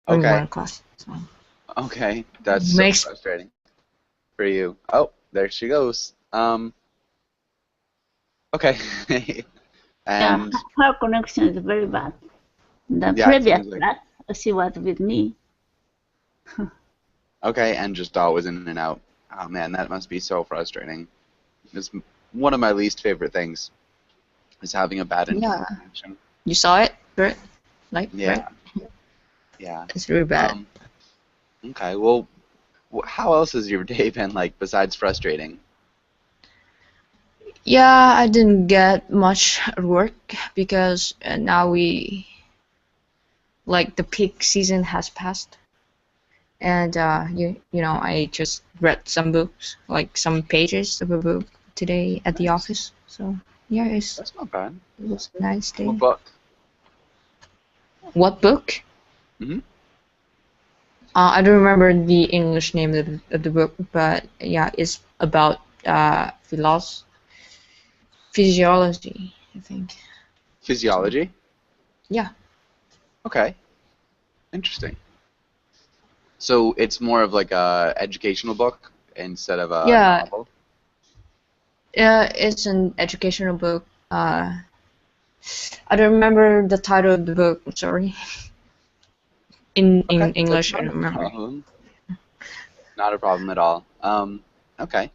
in Okay. one class. So Okay. That's so makes frustrating for you. Oh, there she goes. Okay. Yeah, And her connection is very bad. The yeah, it previous seems like class, she was with me. okay, and just always in and out. Oh man, that must be so frustrating. It's one of my least favorite things is having a bad yeah. internet connection. You saw it, right? Right? Yeah. Yeah. It's really bad. Okay. Well, how else has your day been like besides frustrating? Yeah, I didn't get much at work because now the peak season has passed, and I just read some books, like some pages of a book today at the Nice. office. So yeah, That's not bad. it was a nice What day. book? What book? Hmm. I don't remember the English name of the book, but yeah, it's about physiology, I think. So Physiology. yeah, Okay. Interesting. So it's more of like a educational book instead of a yeah, novel. it's an educational book. I don't remember the title of the book. I'm sorry. In Okay, that's English, I not don't a remember. problem. Not a problem at all. Okay.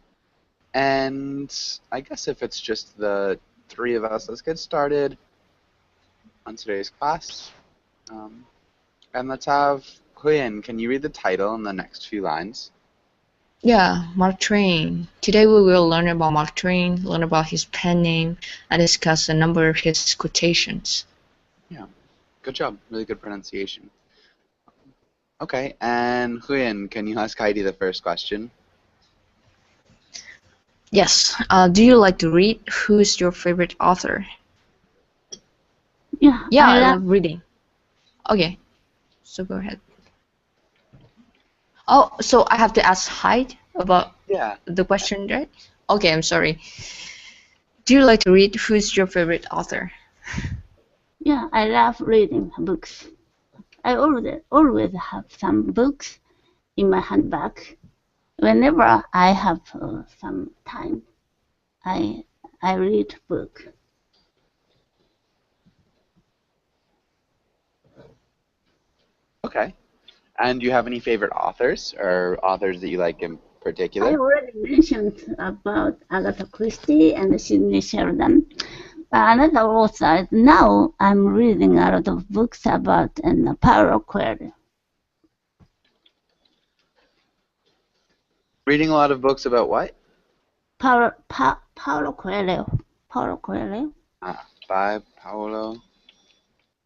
And I guess if it's just the three of us, let's get started on today's class. Um, and let's have Quinn. Can you read the title and the next few lines? Yeah, Mark Twain. Today we will learn about Mark Twain, learn about his pen name, and discuss a number of his quotations. Yeah. Good job. Really good pronunciation. Okay. And Quinn, can you ask Heidi the first question? Yes. Do you like to read? Who is your favorite author? Yeah, Yeah, I I love. love reading. Okay, so go ahead. Oh, so I have to ask Hyde about Yeah. the question, right? Okay, I'm sorry. Do you like to read? Who is your favorite author? Yeah, I love reading books. I always have some books in my handbag. Whenever I have some time, I read book. Okay. And do you have any favorite authors or authors that you like in I particular? already mentioned about Agatha Christie and Sidney Sheldon. Another author, now I'm reading a lot of books about Paulo Coelho. Reading a lot of books about what? Paulo Coelho. Paulo Coelho. By Paolo.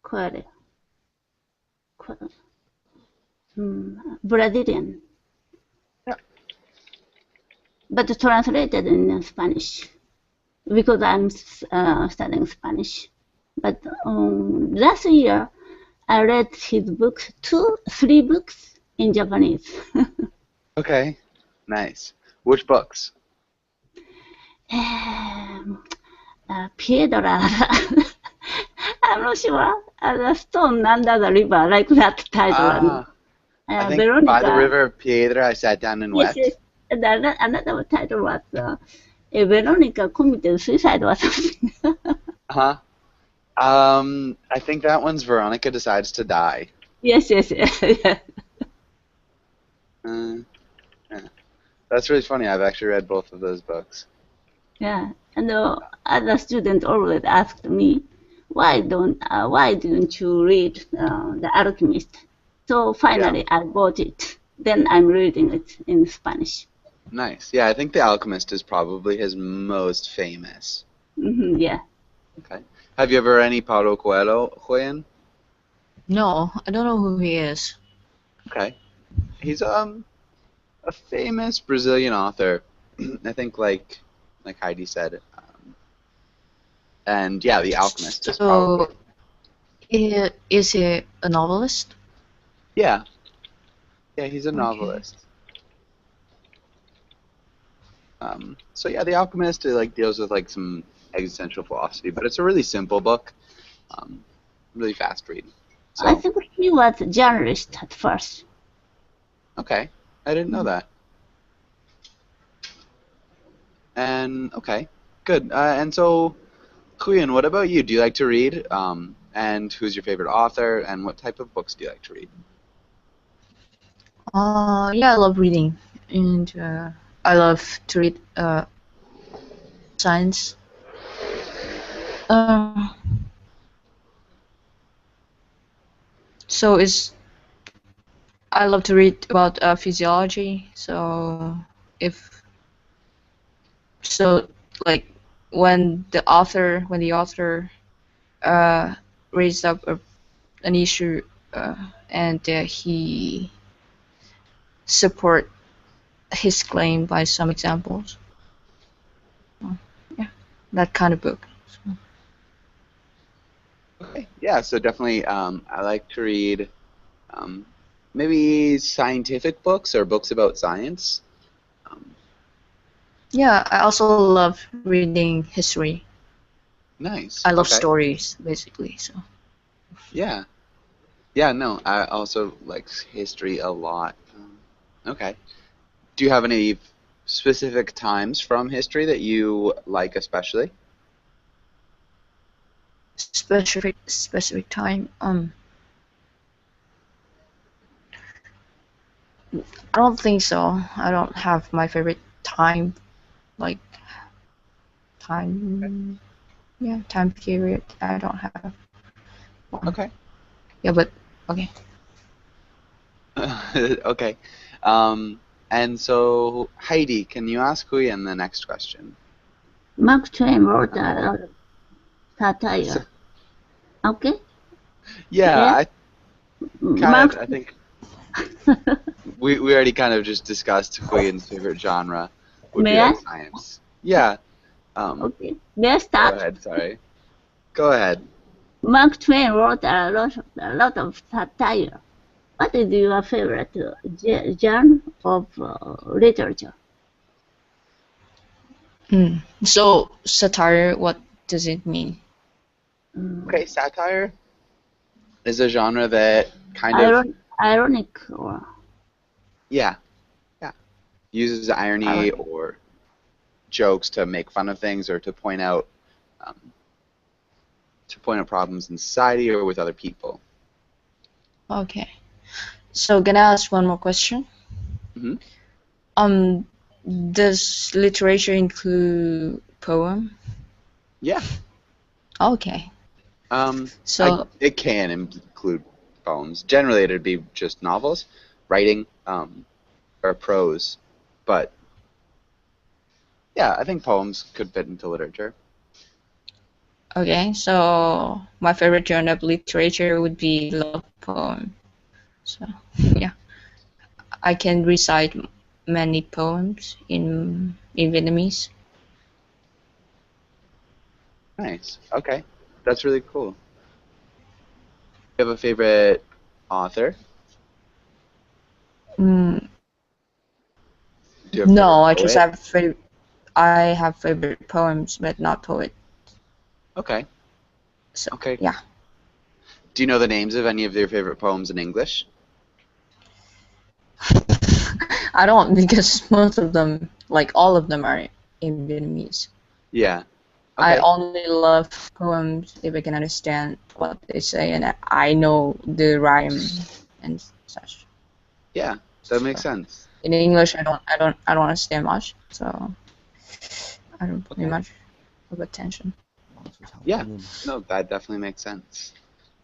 Coelho. Brazilian. Yeah. But translated in Spanish because I'm studying Spanish. But last year I read his books, 3 books in Japanese. Okay. Nice. Which books? Piedra. I'm not sure. The stone under the river, like that title. I think by the Veronica. river of Piedra I sat down and Yes, wept. yes. And another title was Veronica committed suicide or something. Huh? I think that one's Veronica Decides to Die. Yes, yes, yes. Yes. Yeah. That's really funny. I've actually read both of those books. Yeah. And other students always asked me, why didn't you read The Alchemist? So finally I bought it. Then I'm reading it in Spanish. Nice. Yeah, I think The Alchemist is probably his most famous. Yeah. Okay. Have you ever read any Paulo Coelho, Juan? No, I don't know who he is. Okay. He's a famous Brazilian author. I think like Heidi said. And yeah, The Alchemist is probably. So, is he a novelist? Yeah. Yeah, he's a Okay. novelist. So yeah, The Alchemist deals with like some existential philosophy, but it's a really simple book, really fast read. I So, think he was a journalist at first. okay, I didn't know that. And okay, good. And so, Kuyan, what about you? Do you like to read? And who's your favorite author? And what type of books do you like to read? Yeah, I love reading, and I love to read science. Uh, so it's I love to read about physiology. So if so, like when the author uh, raised up an issue and he support his claim by some examples. Yeah, that kind of book. Okay, yeah, so definitely, I like to read um, maybe scientific books or books about science. Um, Yeah, I also love reading history. I nice. love Okay. stories, basically. So Yeah. Yeah. No, I also like history a lot. Okay. Do you have any specific times from history that you like especially? specific time. I don't think so. I don't have my favorite time, like time. Yeah, time period. I don't have one. Okay. Yeah, but okay. Okay. Um, and so, Heidi, can you ask Huyen the next question? Mark Twain wrote a Oh, lot of satire. so, Okay? yeah, Yeah? I kind Mark, of, I think we already kind of just discussed Huyen's favorite genre would be may I? like science. Yeah. Okay. May I Go start? ahead, sorry. Go ahead. Mark Twain wrote a lot of satire. What is your favorite genre of literature? So satire, what does it mean? Mm, Okay, satire is a genre that kind of, ironic or yeah, yeah, uses irony Irony. or jokes to make fun of things or um, to point out problems in society or with other people. Okay. So gonna ask one more question. Hmm. Um, does literature include poem? Yeah. Okay. Um, So it can include poems. Generally, it'd be just novels, writing, or prose. But yeah, I think poems could fit into literature. okay. So my favorite genre of literature would be love poem. So yeah, I can recite many poems in Vietnamese. Nice. Okay, that's really cool. You have a favorite author? Mm, Do you have a no, favorite I just poet? have I have favorite poems, but not poet. Okay. So Okay. yeah, Do you know the names of any of your favorite poems in English? I don't because most of them, like all of them, are in Vietnamese. Yeah. I Okay. only love poems if I can understand what they say and I know the rhyme and such. Yeah, that makes So sense. in English, I don't understand much, so I don't pay Okay. much of attention. Yeah. No, that definitely makes sense.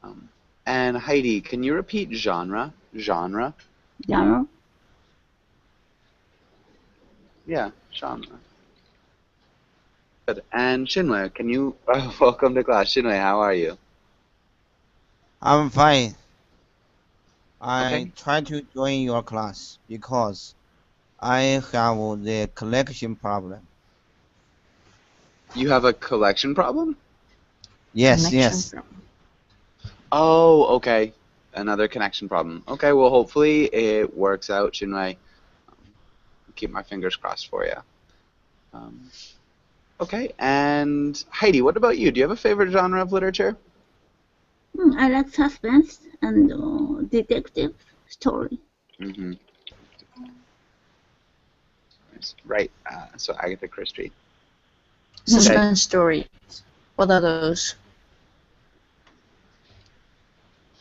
Um, and Heidi, can you repeat genre? Genre? genre. Yeah, genre. Good. And Shinwei, can you welcome to class? Shinwei, how are you? I'm fine. I Okay. try to join your class because I have the collection problem. You have a collection problem? Yes, Connection yes. from. Oh, okay. Another connection problem. Okay, well, hopefully it works out, Shinwei. Keep my fingers crossed for you. Um, okay, and Heidi, what about you? Do you have a favorite genre of literature? I like suspense and detective story. Mm-hmm. Right. So Agatha Christie. Suspense story. What are those?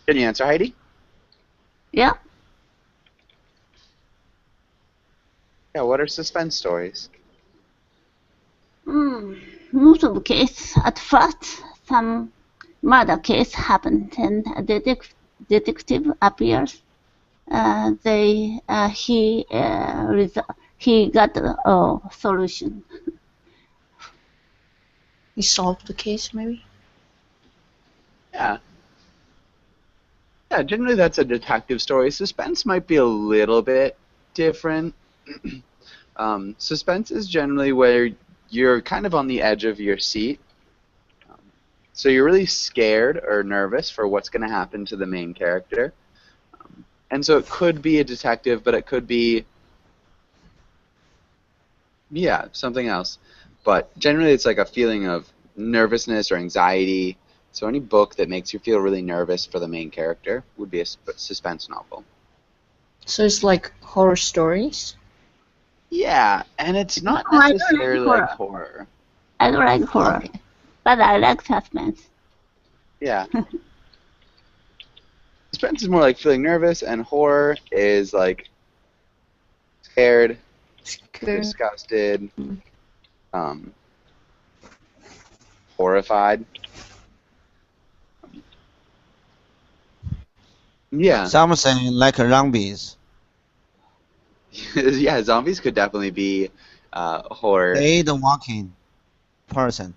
Can you answer, Heidi? Yeah. Yeah. What are suspense stories? Most of the case, at first, some murder case happened and a detective appears. He got a solution. You solved the case, maybe? Yeah. Yeah. Generally, that's a detective story. Suspense might be a little bit different. Suspense is generally where you're kind of on the edge of your seat. So you're really scared or nervous for what's going to happen to the main character. And so it could be a detective, but it could be, yeah, something else. But generally it's like a feeling of nervousness or anxiety. So any book that makes you feel really nervous for the main character would be a suspense novel. So it's like horror stories? Yeah, and it's not No, I don't like necessarily like horror. horror. I don't like horror, Okay. but I like suspense. Yeah. Suspense is more like feeling nervous, and horror is like scared, Scared. disgusted, um, horrified. Yeah. Something like zombies. Yeah, zombies could definitely be horror. Dead walking person.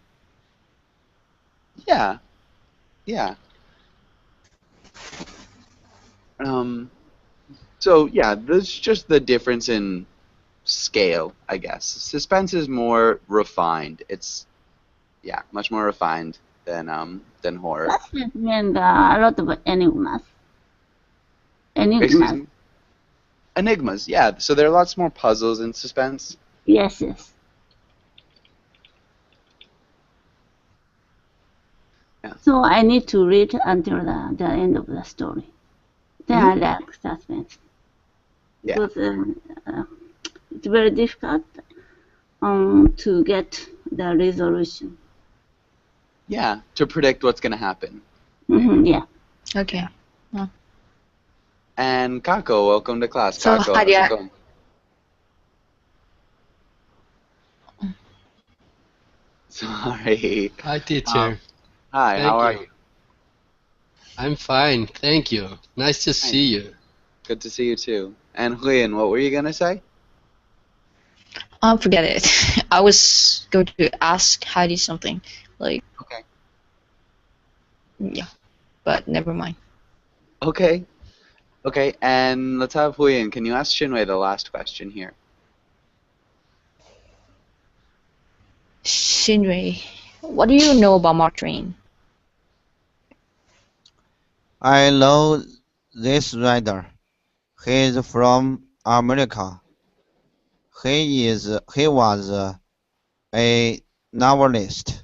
Yeah, yeah. Um, so yeah, there's just the difference in scale, I guess. Suspense is more refined. It's much more refined than horror. Suspense means a lot of enigmas. Excuse Enigmas. me. Enigmas, yeah. So there are lots more puzzles in suspense. Yes, yes. Yeah. So I need to read until the end of the story. Then I like suspense. Yeah. Because it's very difficult to get the resolution. Yeah, to predict what's going to happen. Yeah. Okay. And Kako, welcome to class. So, Kako, Heidi, how's it going? Sorry. Hi, teacher. Hi, how are Thank you? I'm fine, thank you. Nice to see you. Good to see you too. And Huyen, what were you gonna say? Forget it. I was going to ask Heidi something. Like, Okay. yeah, but never mind. Okay. Okay, and let's have Huyen. Can you ask Shinwei the last question here? Shinrei, what do you know about Mark Twain? I know this writer. He's from America. He was a novelist.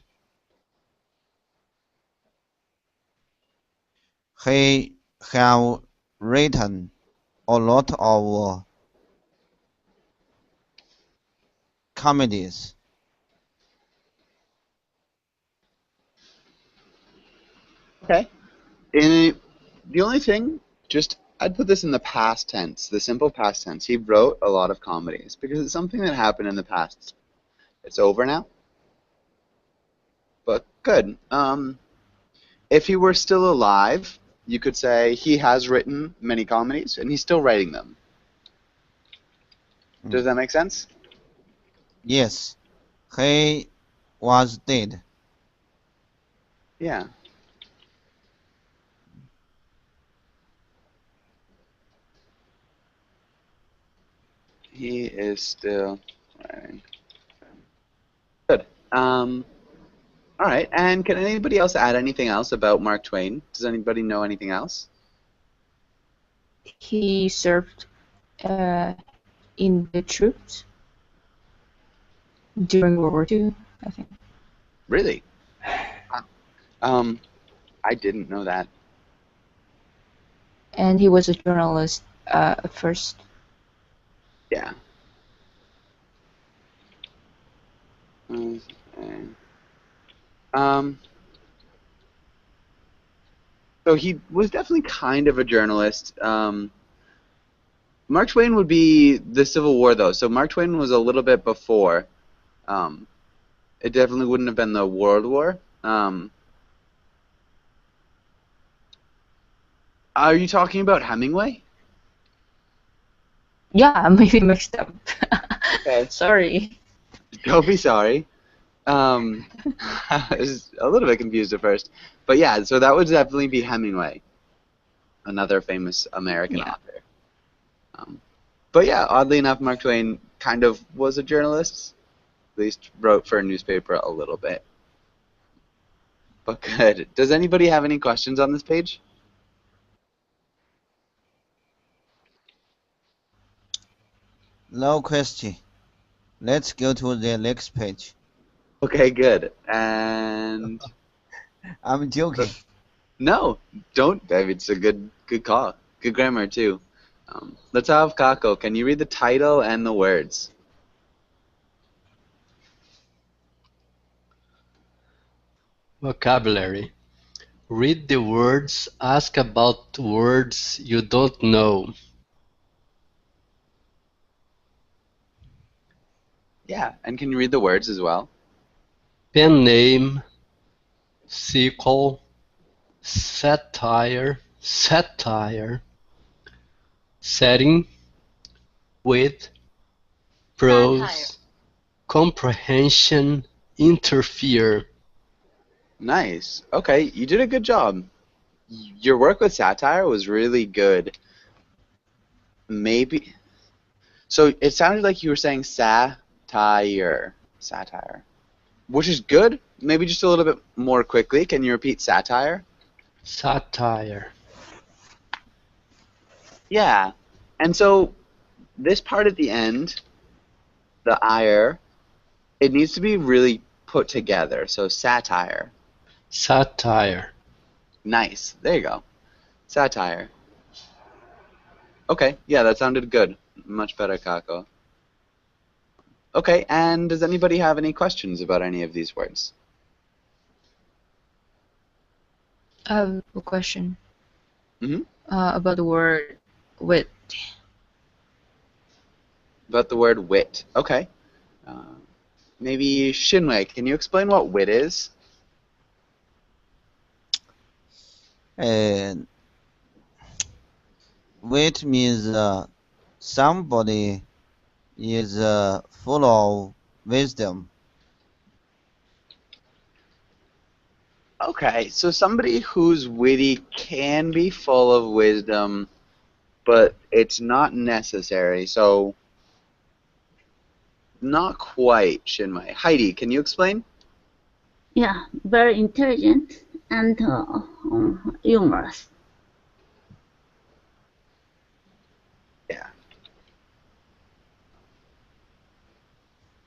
He have written a lot of comedies. Okay. The only thing, just I'd put this in the past tense, the simple past tense. He wrote a lot of comedies because it's something that happened in the past. It's over now. But good. If he were still alive, you could say he has written many comedies and he's still writing them. Does that make sense? Yes, he was dead. Yeah. He is still writing. Good. All right. And can anybody else add anything else about Mark Twain? Does anybody know anything else? He served in the troops during World War II, I think. Really? I didn't know that. and he was a journalist at first. Yeah. Okay. Um, so he was definitely kind of a journalist. Mark Twain would be the Civil War, though. So Mark Twain was a little bit before. Um, it definitely wouldn't have been the World War. Are you talking about Hemingway? Yeah, maybe mixed up. Okay. Sorry. Don't be sorry. I was a little bit confused at first. But yeah, so that would definitely be Hemingway, another famous American Yeah. author. But yeah, oddly enough, Mark Twain kind of was a journalist. At least wrote for a newspaper a little bit. But good. Does anybody have any questions on this page? No question. Let's go to the next page. Okay, good. And I'm joking. no, don't. I mean, it's a good call. Good grammar too. Let's have Kako. Can you read the title and the words? Vocabulary. Read the words, ask about words you don't know. Yeah, and can you read the words as well? Pen name, sequel, satire, setting, with, prose, comprehension, interfere. Nice. Okay, you did a good job. Your work with satire was really good. Maybe. So it sounded like you were saying satire. Satire. Which is good. Maybe just a little bit more quickly. Can you repeat satire? Satire. Yeah. And so this part at the end, the ire, it needs to be really put together. So satire. Satire. Nice. There you go. Satire. Okay. Yeah, that sounded good. Much better, Kako. Okay, and does anybody have any questions about any of these words? I have a question Mm-hmm. about the word wit. About the word wit. Okay. Uh, maybe Shinwei, can you explain what wit is? And wit means somebody is full of wisdom. Okay, so somebody who's witty can be full of wisdom, but it's not necessary. So, not quite, Shinwei. Heidi, can you explain? Yeah, very intelligent and humorous. Yeah.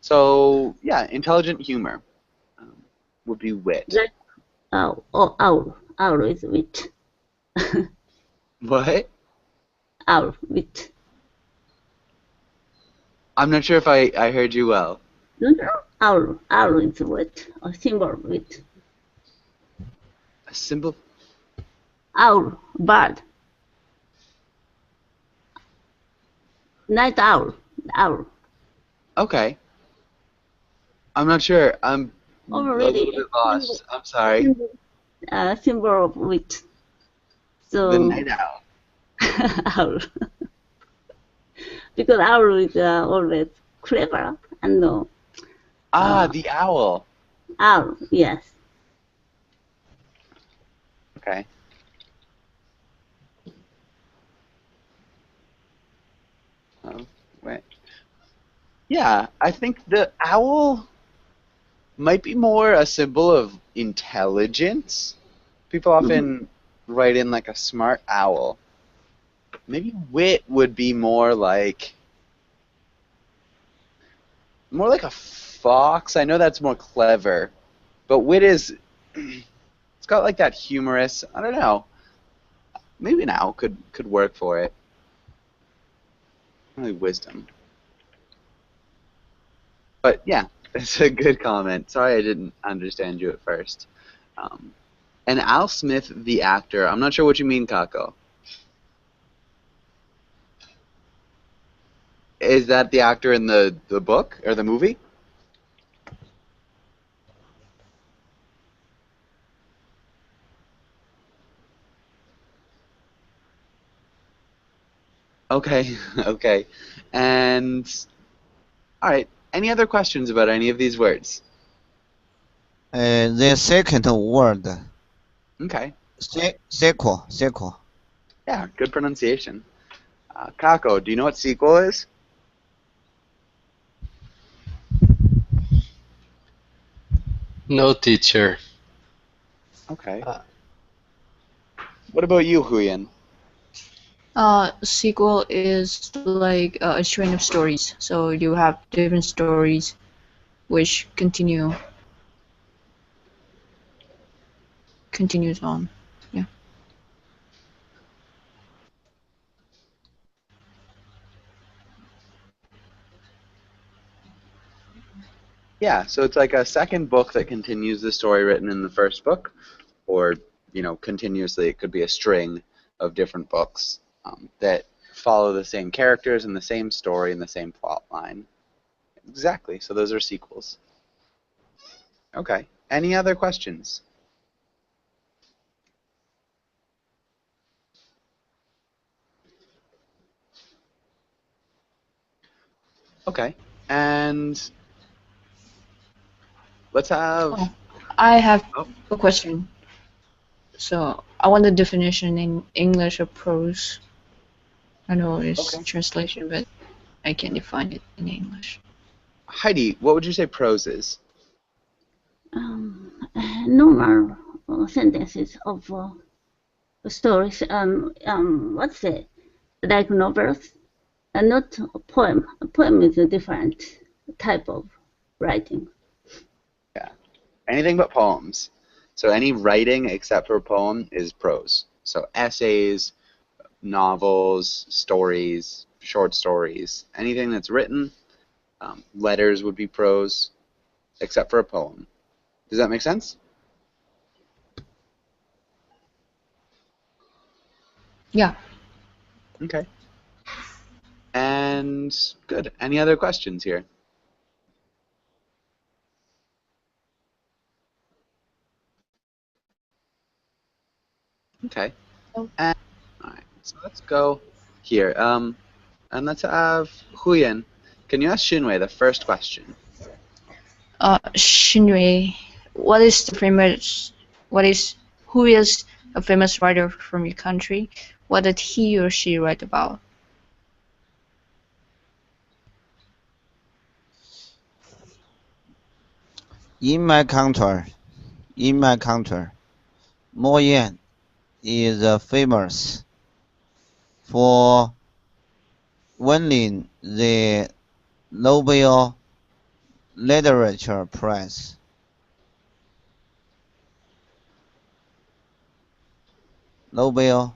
So, yeah, intelligent humor would be wit. Like owl is wit. What? Owl, wit. I'm not sure if I heard you well. Don't you know? Owl is wit, a symbol of wit. A simple. Owl, bird. Night owl. Okay. I'm not sure. I'm a Already little bit lost. I'm sorry. symbol of wit. So The night owl. owl. Because owl is always clever and The owl. owl, yes. Okay. Oh, wait. Yeah, I think the owl might be more a symbol of intelligence. People often write in like a smart owl. Maybe wit would be more like a fox. I know that's more clever, but wit is it's got like that humorous. I don't know. maybe now could work for it. Really wisdom. But yeah, it's a good comment. Sorry I didn't understand you at first. And Al Smith, the actor, I'm not sure what you mean, Kako. Is that the actor in the book or the movie? Okay, okay. And all right, any other questions about any of these words? The second word, Okay, sequel. yeah, good pronunciation. Kako, do you know what sequel is? No, teacher. Okay. What about you, Huyen? Sequel is like a string of stories. So you have different stories which continues on. Yeah. Yeah, so it's like a second book that continues the story written in the first book, or continuously it could be a string of different books that follow the same characters and the same story and the same plot line. Exactly. So those are sequels. Okay. Any other questions? Okay. And let's have. Oh, I have Oh, a question. So I want the definition in English of prose. I know it's okay. translation, but I can't define it in English. Heidi, what would you say prose is? Normal sentences of stories. What's it? Like novels, and not a poem. A poem is a different type of writing. Yeah. Anything but poems. So any writing except for poem is prose. So essays, novels, stories, short stories, anything that's written. Letters would be prose, except for a poem. Does that make sense? Yeah. Okay. And good. Any other questions here? Okay. Oh. And, all right. So let's go here. And let's have Huyen. Can you ask Shinwei the first question? Shinrei, what is the famous? What is who is a famous writer from your country? What did he or she write about? In my country, Mo Yan is famous for winning the Nobel Literature Prize. Nobel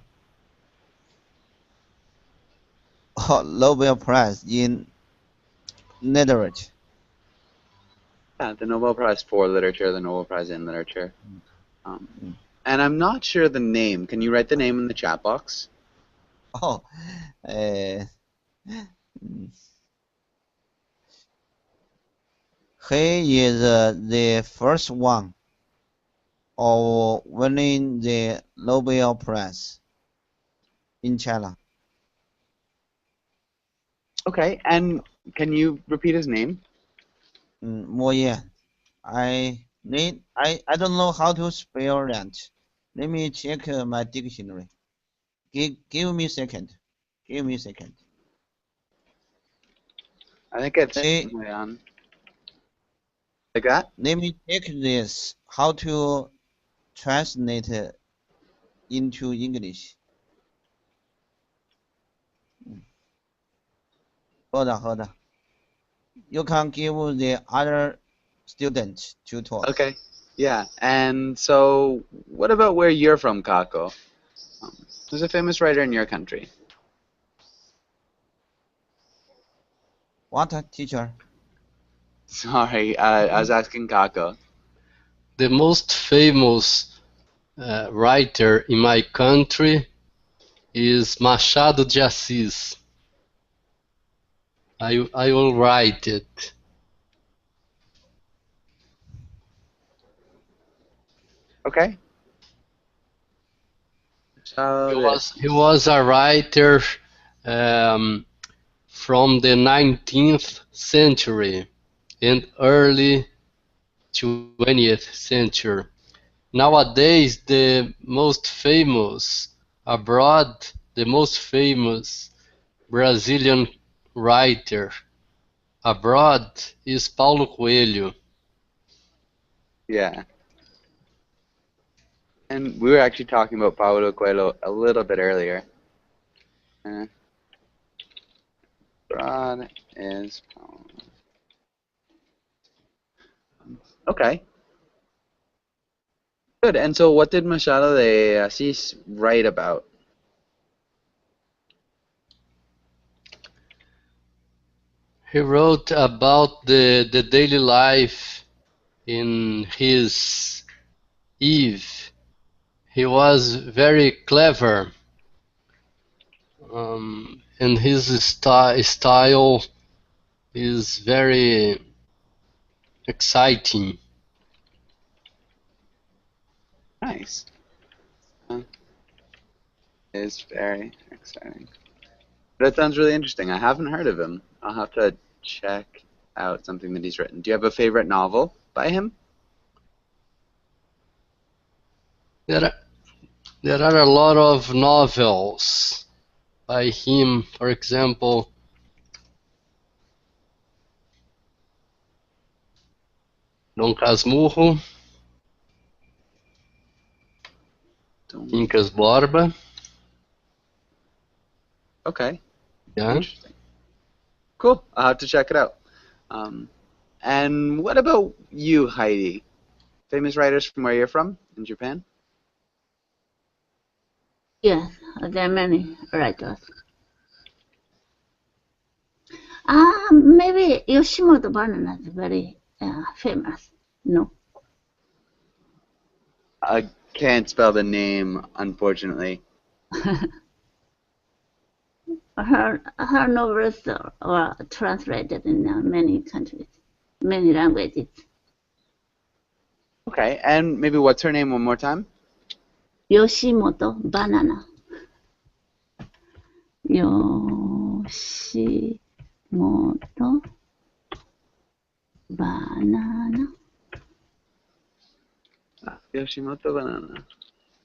Nobel Prize in Literature. Yeah, the Nobel Prize for Literature, the Nobel Prize in Literature. Um, Mm. and I'm not sure the name. Can you write the name in the chat box? Oh, uh, he is the first one of winning the Nobel Prize in China. Okay. And can you repeat his name? Mo Yan. I don't know how to spell that. Let me check my dictionary. Give me a second. Give me a second. I think it's Let, Huyen. Like that? let me check this. How to translate into English. Hold on. You can give the other students to talk. Okay. Yeah. And so, what about where you're from, Kako? Who's a famous writer in your country? What, teacher? Sorry, I was asking Kako. The most famous writer in my country is Machado de Assis. I will write it. Okay. He was a writer from the 19th century and early 20th century. Nowadays, the most famous abroad, the most famous Brazilian writer abroad is Paulo Coelho. Yeah. And we were actually talking about Paulo Coelho a little bit earlier. Broad is Paulo. Okay. Good. And so what did Machado de Assis write about? He wrote about the daily life in his Eve. He was very clever, and his style is very exciting. Nice. Is very exciting. That sounds really interesting. I haven't heard of him. I'll have to check out something that he's written. Do you have a favorite novel by him? There are a lot of novels by him. For example, Dom Casmurro, Quincas Borba. Okay. Yeah. Interesting. Cool. I'll have to check it out. And what about you, Heidi? Famous writers from where you're from in Japan? Yes, there are many writers. Maybe Yoshimoto Banana is very famous. No. I can't spell the name, unfortunately. Her novels are translated in many countries, many languages. Okay, and maybe what's her name one more time? Yoshimoto Banana. Yoshimoto Banana. Yoshimoto Banana.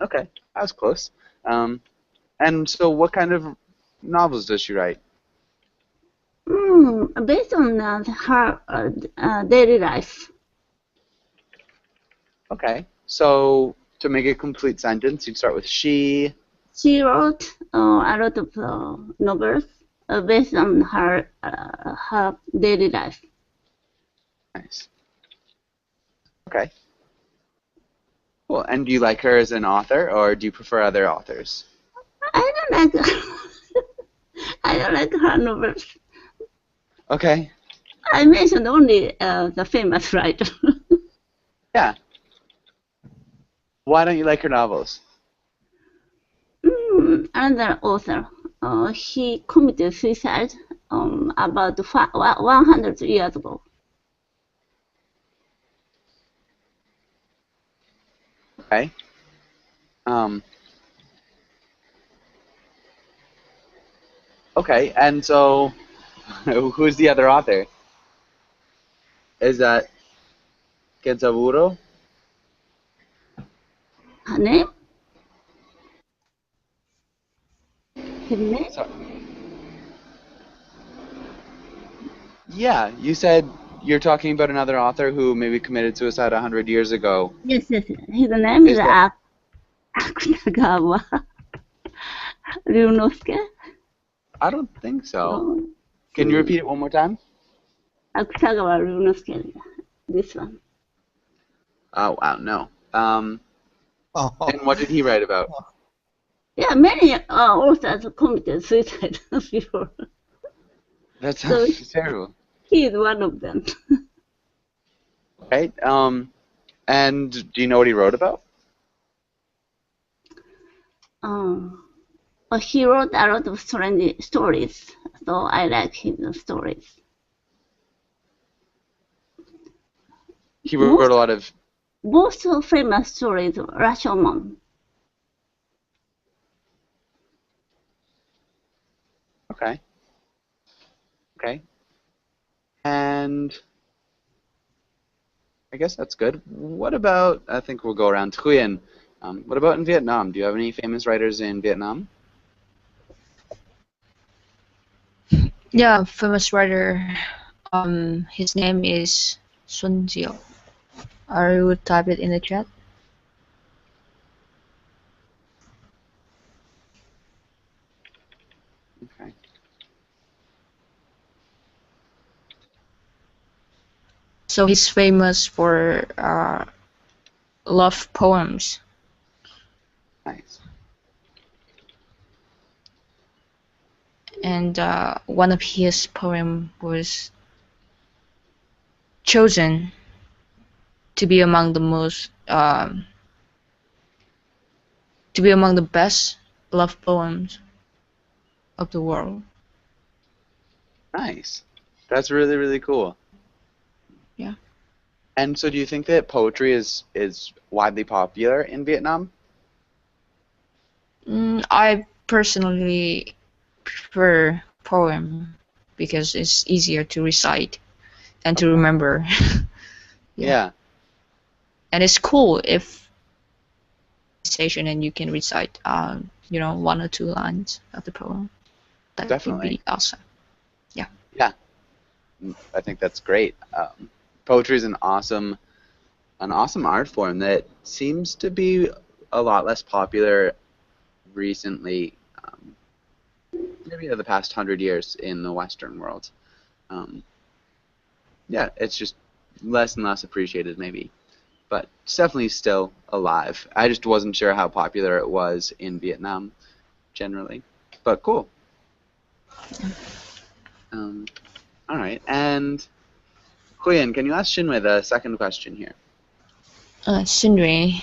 Okay, that was close. And so what kind of novels does she write? Based on her daily life. Okay, so to make a complete sentence, you'd start with she. She wrote a lot of novels based on her daily life. Nice. Okay. Cool. And do you like her as an author, or do you prefer other authors? I don't like I don't like her novels. Okay. I mentioned only the famous writer. Yeah. Why don't you like her novels? Another author, he committed suicide about 100 years ago. Okay. Okay, and so who's the other author? Is that Kenzaburo? Her name? His name? Yeah, you said you're talking about another author who maybe committed suicide 100 years ago. Yes. His name is that Akutagawa Ryunosuke. I don't think so. Oh, Can you repeat it one more time? Akutagawa Ryunosuke. This one. Oh wow, no. Oh, And what did he write about? Yeah, many authors committed suicide before. That So sounds terrible. he is one of them. Right? And do you know what he wrote about? He wrote a lot of strange stories, so I like his stories. He wrote a lot of. Most famous stories, Rashomon. Okay. Okay. And I guess that's good. What about, I think we'll go around Twain. What about in Vietnam? Do you have any famous writers in Vietnam? Yeah, famous writer. His name is Sun Jiao. I will type it in the chat. Okay. So he's famous for love poems. Nice. And one of his poem was chosen to be among the most to be among the best love poems of the world. Nice. That's really, really cool. Yeah. And so do you think that poetry is widely popular in Vietnam? I personally prefer poem because it's easier to recite and to Okay. remember. Yeah. And it's cool if station and you can recite one or two lines of the poem. That would Definitely. be awesome. Yeah. Yeah. I think that's great. Poetry is an awesome art form that seems to be a lot less popular recently, maybe in the past 100 years in the Western world. Yeah, it's just less and less appreciated, maybe, but it's definitely still alive. I just wasn't sure how popular it was in Vietnam generally, but cool. All right, and Huyen, can you ask Shinwei the second question here? Sindri,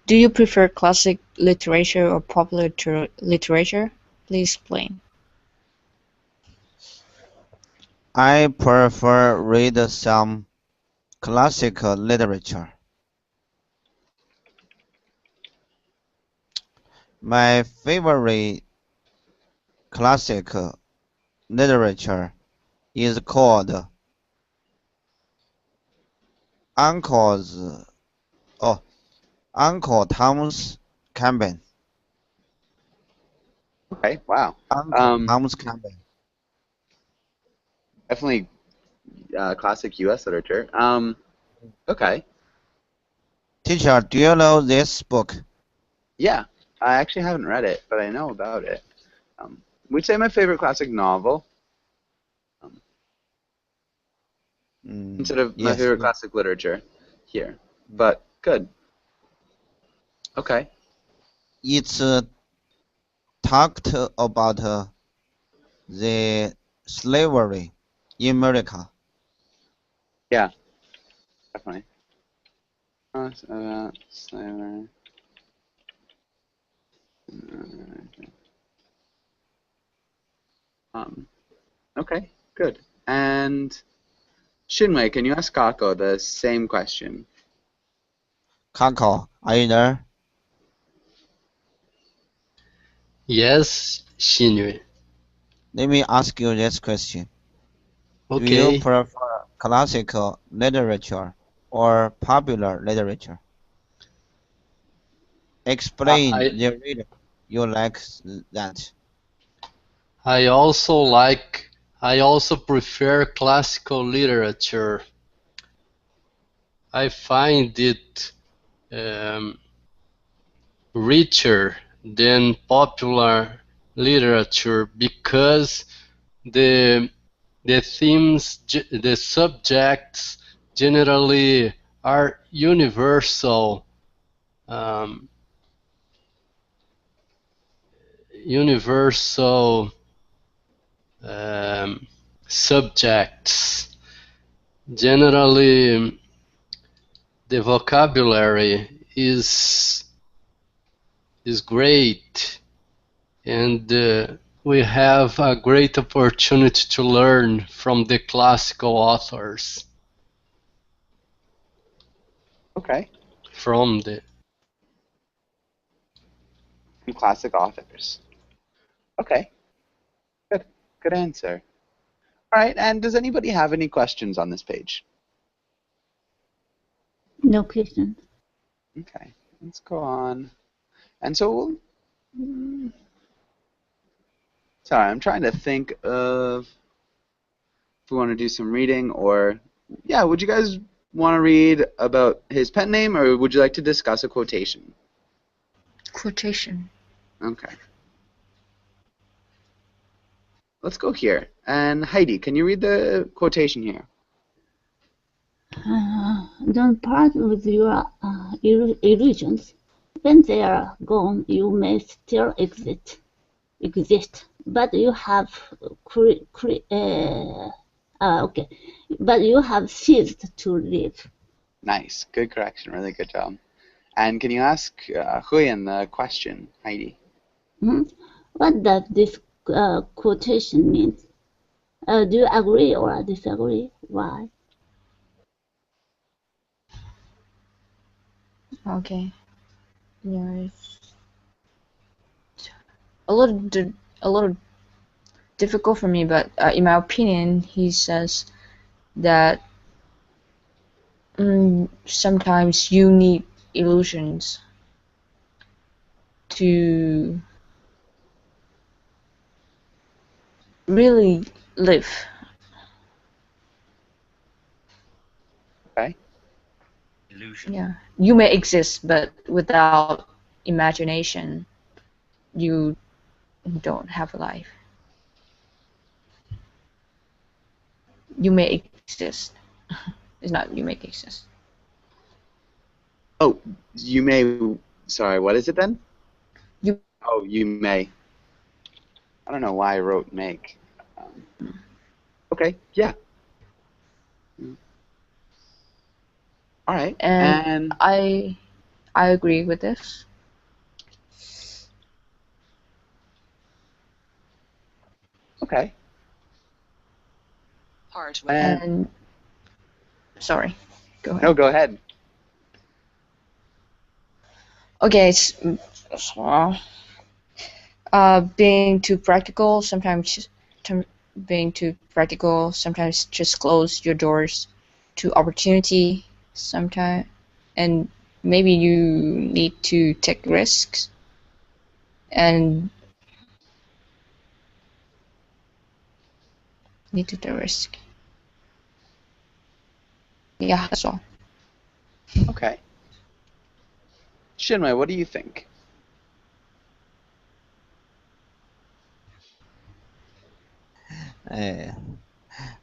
do you prefer classic literature or popular literature? Please explain. I prefer read some classical literature. My favorite classic literature is called Uncle's oh Uncle Tom's Cabin. Okay, wow. Uncle Tom's Cabin. Definitely classic U.S. literature. Okay. Teacher, do you know this book? Yeah, I actually haven't read it, but I know about it. Would say my favorite classic novel instead of my Yes. favorite classic literature here, but good. Okay. It's talked about the slavery in America. Yeah, definitely. Slavery. Okay, good. And Shinwei, can you ask Kako the same question? Kako, are you there? Yes, Shinui. Let me ask you this question. Do you Okay. prefer classical literature or popular literature? Explain I the reason you like that. I also like I also prefer classical literature. I find it um, richer than popular literature because the the themes, the subjects generally are universal. Um, universal subjects. Generally, the vocabulary is great, and we have a great opportunity to learn from the classical authors. Okay. From the From classic authors. Okay. Good. Good answer. All right. And does anybody have any questions on this page? No question. Okay. Let's go on. And so, sorry, I'm trying to think of if we want to do some reading or, yeah, would you guys want to read about his pen name or would you like to discuss a quotation? Quotation. Okay. Let's go here. And Heidi, can you read the quotation here? Don't part with your illusions. When they are gone, you may still exist, but you have okay, but you have ceased to live. Nice. Good correction. Really good job. And can you ask Huyen the question, Heidi? What does this quotation mean? Do you agree or disagree? Why? Okay. Yeah, it's a little difficult for me, but in my opinion, he says that sometimes you need illusions to really live. Okay. Yeah, you may exist, but without imagination, you don't have a life. You may exist. It's not you may exist. Oh, you may. Sorry, what is it then? You. Oh, you may. I don't know why I wrote make. Okay, yeah. All right. And I agree with this. Okay. And sorry, go ahead. No, go ahead. Okay, so, being too practical sometimes. Being too practical sometimes just close your doors to opportunity. Sometimes, and maybe you need to take risks and need to take risk. Yeah, that's all. Okay. Shinwei, what do you think?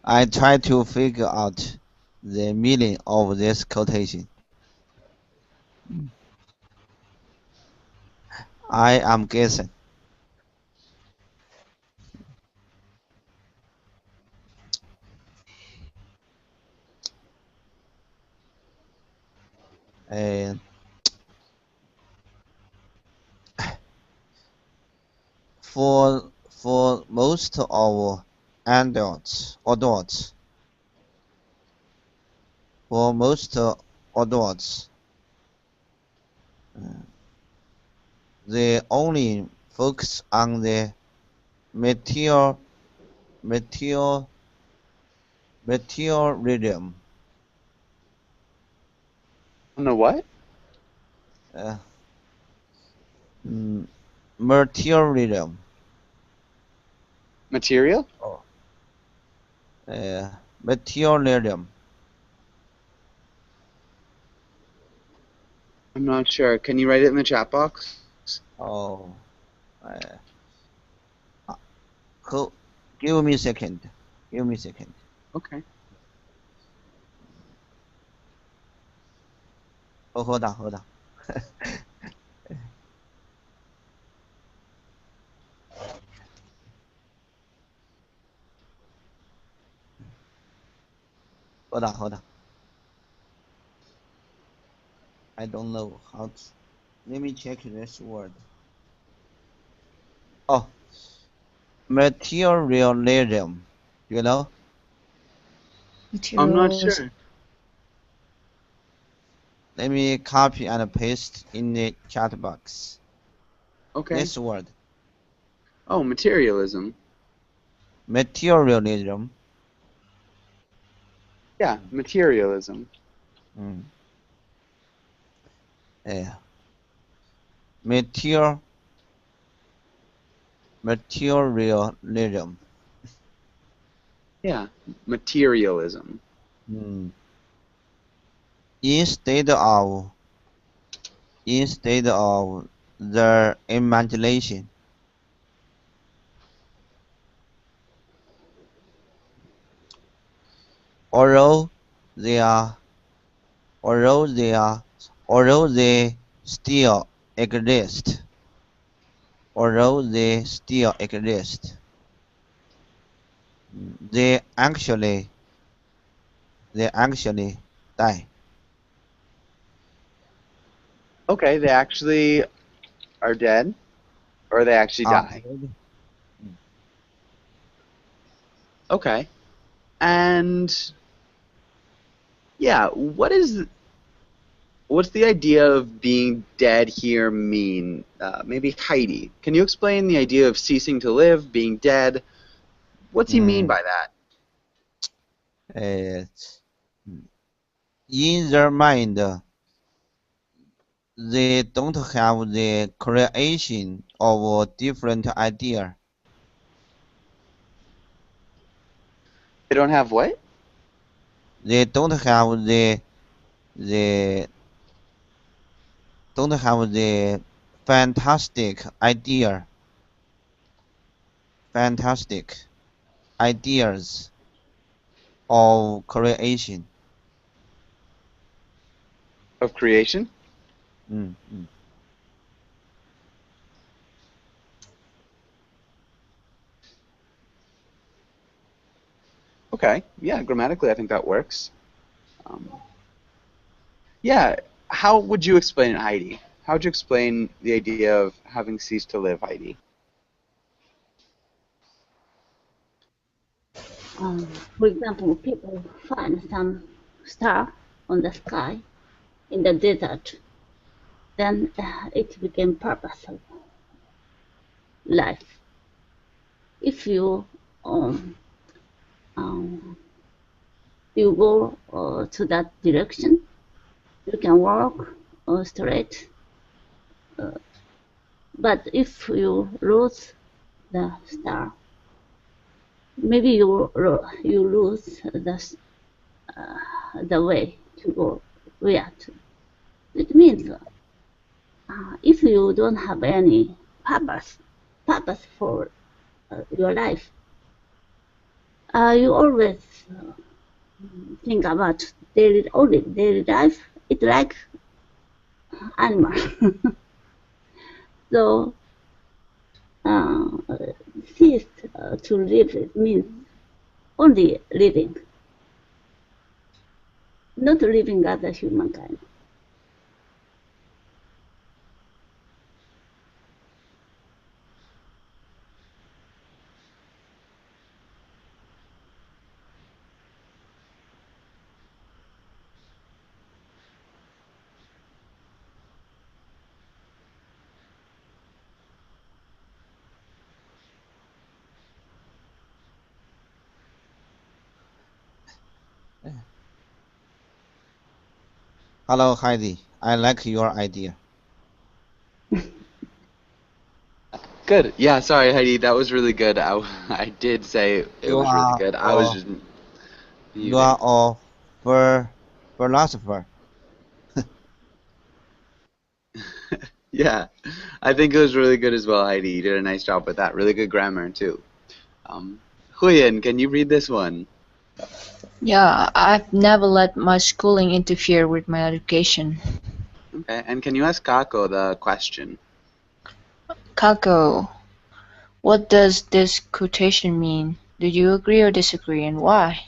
I try to figure out the meaning of this quotation. I am guessing. Uh, for most of adults, for most adults, they only focus on the material materialism. On the what? Uh, Materialism. Material? Oh. Materialism. I'm not sure. Can you write it in the chat box? Oh. Give me a second. Give me a second. Okay. Oh, hold on. Hold on. I don't know how to. Let me check this word. Oh, materialism. You know? I'm not Materials. sure. Let me copy and paste in the chat box. Okay. This word. Oh, materialism. Materialism. Yeah, materialism. Mm. Yeah. Materialism. Yeah, materialism. Mm. Instead of the imagination, although they are although they are although they still exist although they still exist they actually die. Okay, they actually are dead, or they actually Ah, die. Okay. And yeah, what's the idea of being dead here mean? Maybe Heidi. Can you explain the idea of ceasing to live, being dead? What's he mean mm, by that? uh, in their mind they don't have the creation of a different idea. They don't have what? They the don't have the fantastic idea fantastic ideas of creation. Of creation? Mm, mm. Okay. Yeah, grammatically, I think that works. Um, yeah. How would you explain it, Heidi? How would you explain the idea of having ceased to live, Heidi? For example, people find some star on the sky in the desert, then it became purpose of life. If um, um, you go to that direction, you can walk straight. But if you lose the star, maybe you lose the way to go where to. It means if you don't have any purpose for your life, you always think about daily life. It's like animal. So uh, cease to live it means only living, not living as a humankind. Hello, Heidi. I like your idea. Good. Yeah, sorry, Heidi. That was really good. I did say it You was really are good. I was a just you are muting. a philosopher. Yeah, I think it was really good as well, Heidi. You did a nice job with that. Really good grammar, too. Huyen, can you read this one? Yeah, I've never let my schooling interfere with my education. Okay, and can you ask Kako the question? Kako, what does this quotation mean? Do you agree or disagree, and why?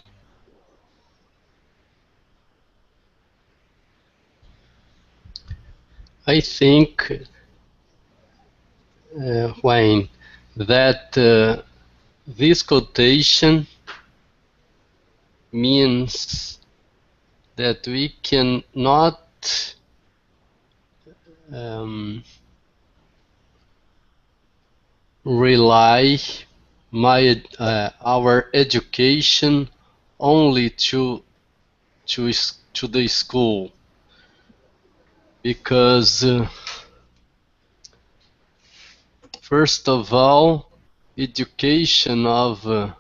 I think, Wayne, that this quotation means that we cannot um, rely our education only to the school, because first of all, education of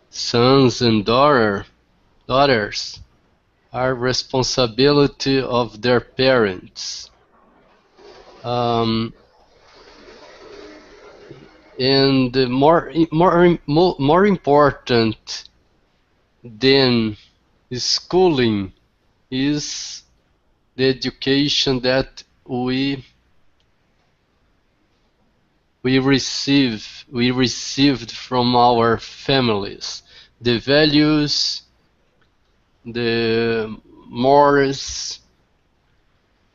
sons and daughters are responsibility of their parents. Um, and more important than schooling is the education that we received from our families, the values, the morals,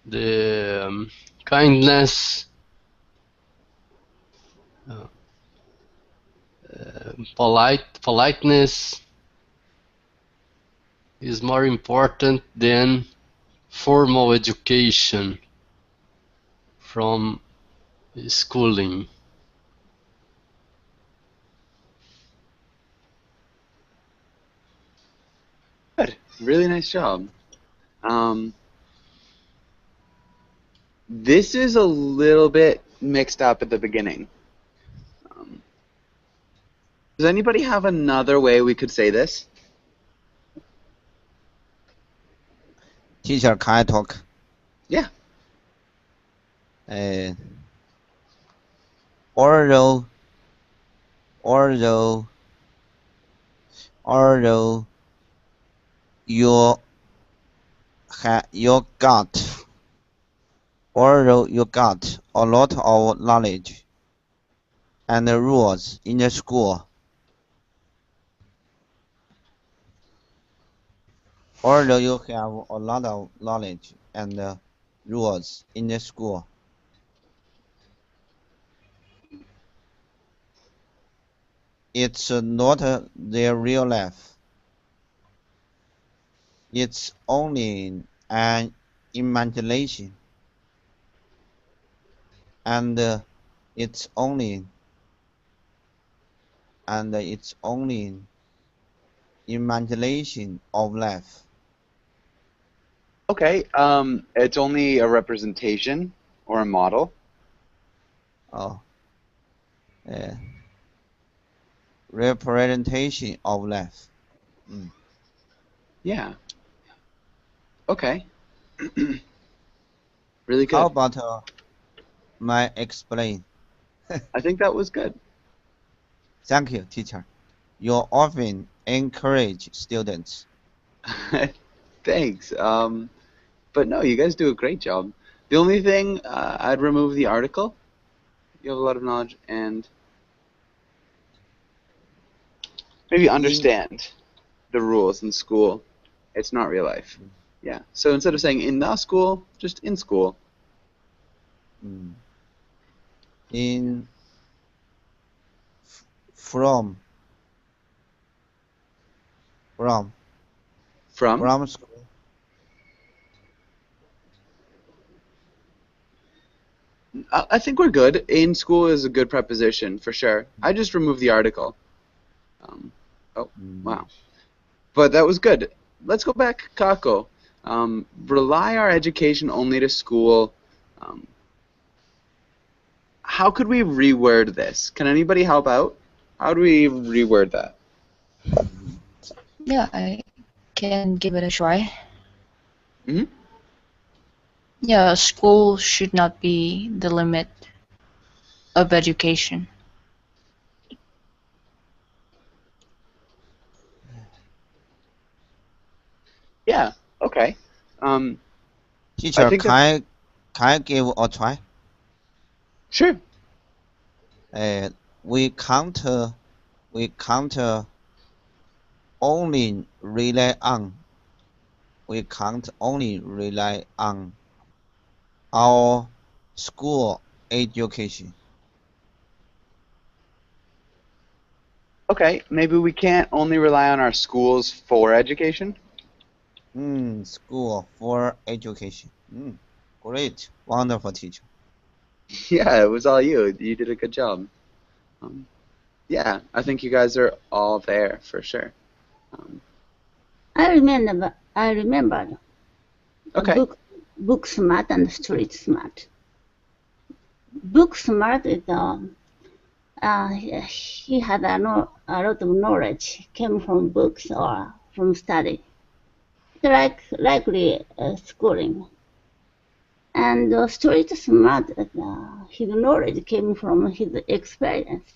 the kindness, uh, politeness is more important than formal education from schooling. Good. Really nice job. This is a little bit mixed up at the beginning. Does anybody have another way we could say this? Teacher, can I talk? Yeah. Although you got a lot of knowledge and rules in the school, although you have a lot of knowledge and rules in the school, it's not their real life. It's only an imagination, and it's only imagination of life. Okay. It's only a representation or a model. Oh, representation of life. Yeah. Okay. Really good. How about my explain? I think that was good. Thank you, teacher. You often encourage students. Thanks. But no, you guys do a great job. The only thing, I'd remove the article. You have a lot of knowledge, and maybe understand the rules in school. It's not real life. Yeah. So instead of saying in the school, just in school. In from school. I think we're good. In school is a good preposition for sure. I just removed the article. Wow. But that was good. Let's go back, Kako. Rely our education only to school. How could we reword this? Can anybody help out? How do we reword that? Yeah, I can give it a try. Hmm? Yeah, school should not be the limit of education. Yeah. Okay. I Teacher, think that's can I give a try? sure. We can't only rely on we can't only rely on our school education. Okay, maybe we can't only rely on our schools for education. School for education. Great, wonderful teacher. Yeah, it was all you. You did a good job. Yeah, I think you guys are all there for sure. I remembered the Okay. book smart and street smart. Book smart is he had a lot of knowledge came from books or from study, likely schooling. And street smart, his knowledge came from his experience.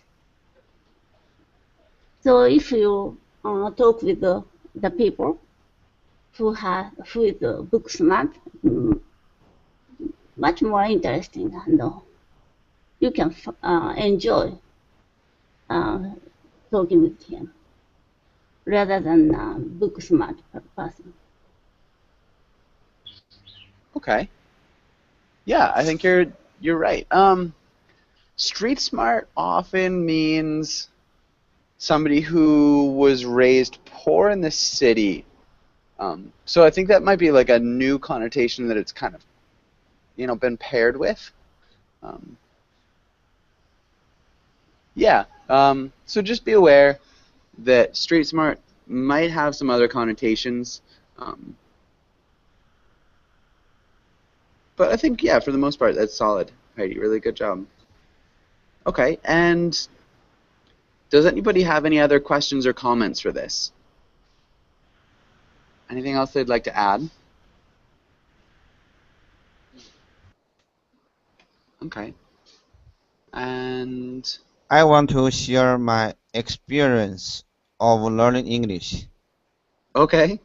So if you talk with the people who is book smart, much more interesting, and you can enjoy talking with him rather than book smart person. Okay. Yeah, I think you're right. Street smart often means somebody who was raised poor in the city. So I think that might be like a new connotation that it's kind of, been paired with. Um, yeah. So just be aware that street smart might have some other connotations. Um, but I think, yeah, for the most part, that's solid, Heidi. Really good job. Okay, and does anybody have any other questions or comments for this? Anything else they'd like to add? Okay. And I want to share my experience of learning English. okay.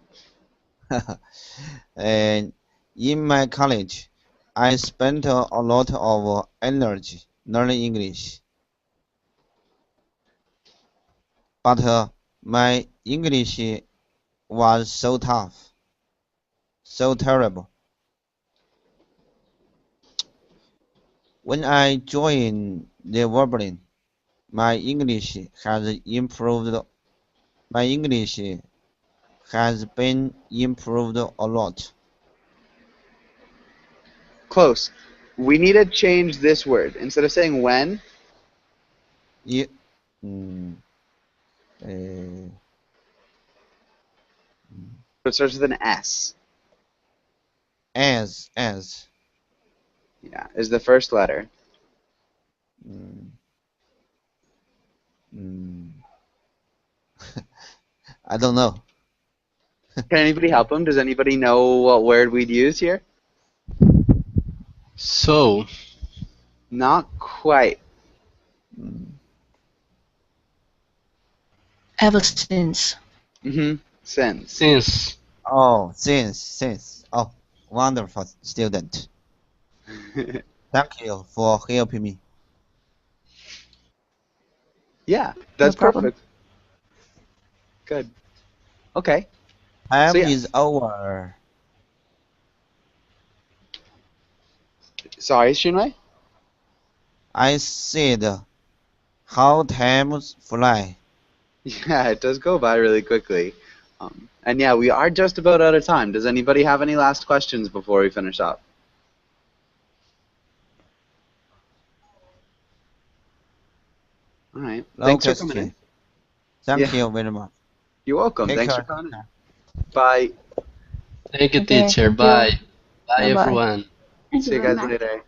And in my college, I spent a lot of energy learning English. But my English was so tough, so terrible. When I joined the Wobbling, my English has improved. My English has been improved a lot. Close. We need to change this word. Instead of saying when, Ye- mm, uh, it starts with an S. as Yeah, is the first letter. mm, mm, I don't know. Can anybody help him? Does anybody know what word we'd use here? So, Not quite. Mm, Ever since. Since. since. Oh, since. Oh, wonderful student. Thank you for helping me. Yeah, No that's problem. perfect. Good. Okay. So Time yeah. is over. Sorry, Shinwei? I said, how times fly. Yeah, it does go by really quickly. And yeah, we are just about out of time. Does anybody have any last questions before we finish up? All right. No Thanks for coming in. question. Thank Yeah, you very much. you're welcome. Take Thanks for care. coming in. Bye. Thank you, Okay, teacher. thank you. Bye. Bye, Bye bye. everyone. Thank you See you very guys much. later.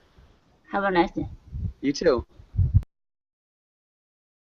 Have a nice day. You too.